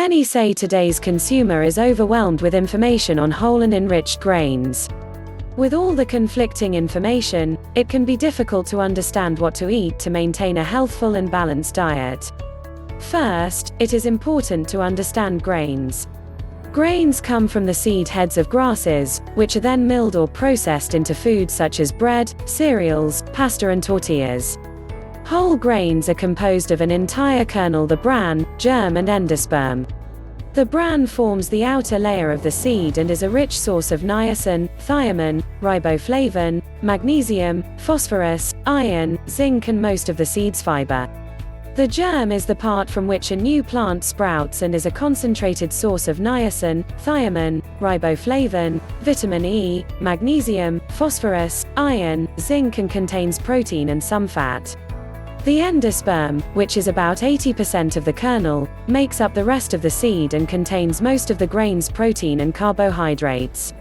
Many say today's consumer is overwhelmed with information on whole and enriched grains. With all the conflicting information, it can be difficult to understand what to eat to maintain a healthful and balanced diet. First, it is important to understand grains. Grains come from the seed heads of grasses, which are then milled or processed into foods such as bread, cereals, pasta and tortillas. Whole grains are composed of an entire kernel, the bran, germ and endosperm. The bran forms the outer layer of the seed and is a rich source of niacin, thiamine, riboflavin, magnesium, phosphorus, iron, zinc and most of the seed's fiber. The germ is the part from which a new plant sprouts and is a concentrated source of niacin, thiamine, riboflavin, vitamin E, magnesium, phosphorus, iron, zinc and contains protein and some fat. The endosperm, which is about 80% of the kernel, makes up the rest of the seed and contains most of the grain's protein and carbohydrates.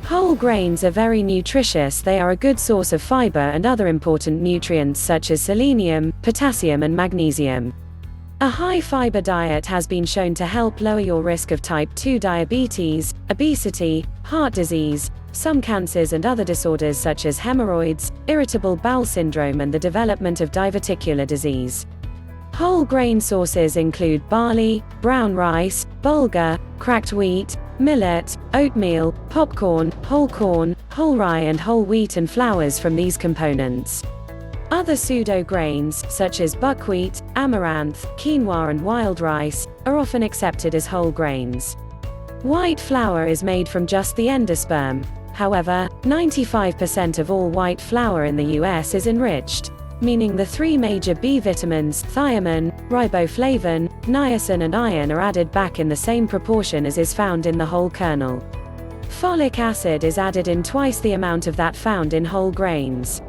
Whole grains are very nutritious. They are a good source of fiber and other important nutrients such as selenium, potassium and magnesium. A high-fiber diet has been shown to help lower your risk of type 2 diabetes, obesity, heart disease, some cancers and other disorders such as hemorrhoids, irritable bowel syndrome and the development of diverticular disease. Whole grain sources include barley, brown rice, bulgur, cracked wheat, millet, oatmeal, popcorn, whole rye and whole wheat and flours from these components. Other pseudo-grains, such as buckwheat, amaranth, quinoa and wild rice, are often accepted as whole grains. White flour is made from just the endosperm. However, 95% of all white flour in the US is enriched, meaning the three major B vitamins, thiamine, riboflavin, niacin and iron are added back in the same proportion as is found in the whole kernel. Folic acid is added in twice the amount of that found in whole grains.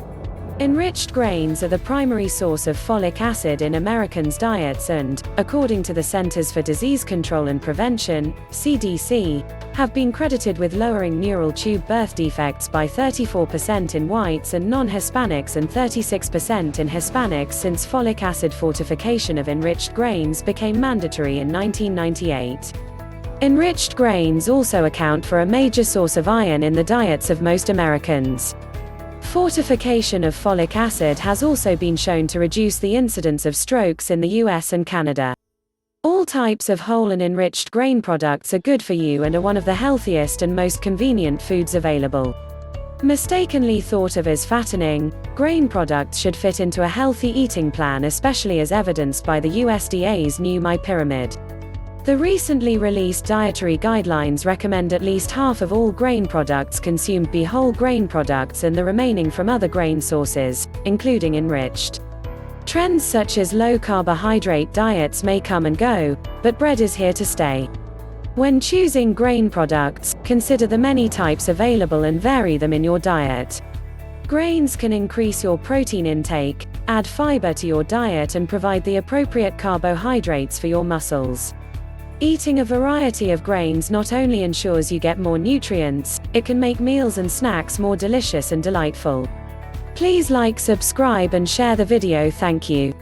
Enriched grains are the primary source of folic acid in Americans' diets and, according to the Centers for Disease Control and Prevention, CDC, have been credited with lowering neural tube birth defects by 34% in whites and non-Hispanics and 36% in Hispanics since folic acid fortification of enriched grains became mandatory in 1998. Enriched grains also account for a major source of iron in the diets of most Americans. Fortification of folic acid has also been shown to reduce the incidence of strokes in the US and Canada. All types of whole and enriched grain products are good for you and are one of the healthiest and most convenient foods available. Mistakenly thought of as fattening, grain products should fit into a healthy eating plan, especially as evidenced by the USDA's new My Pyramid. The recently released dietary guidelines recommend at least half of all grain products consumed be whole grain products and the remaining from other grain sources, including enriched. Trends such as low-carbohydrate diets may come and go, but bread is here to stay. When choosing grain products, consider the many types available and vary them in your diet. Grains can increase your protein intake, add fiber to your diet and provide the appropriate carbohydrates for your muscles. Eating a variety of grains not only ensures you get more nutrients, it can make meals and snacks more delicious and delightful. Please like, subscribe and share the video. Thank you.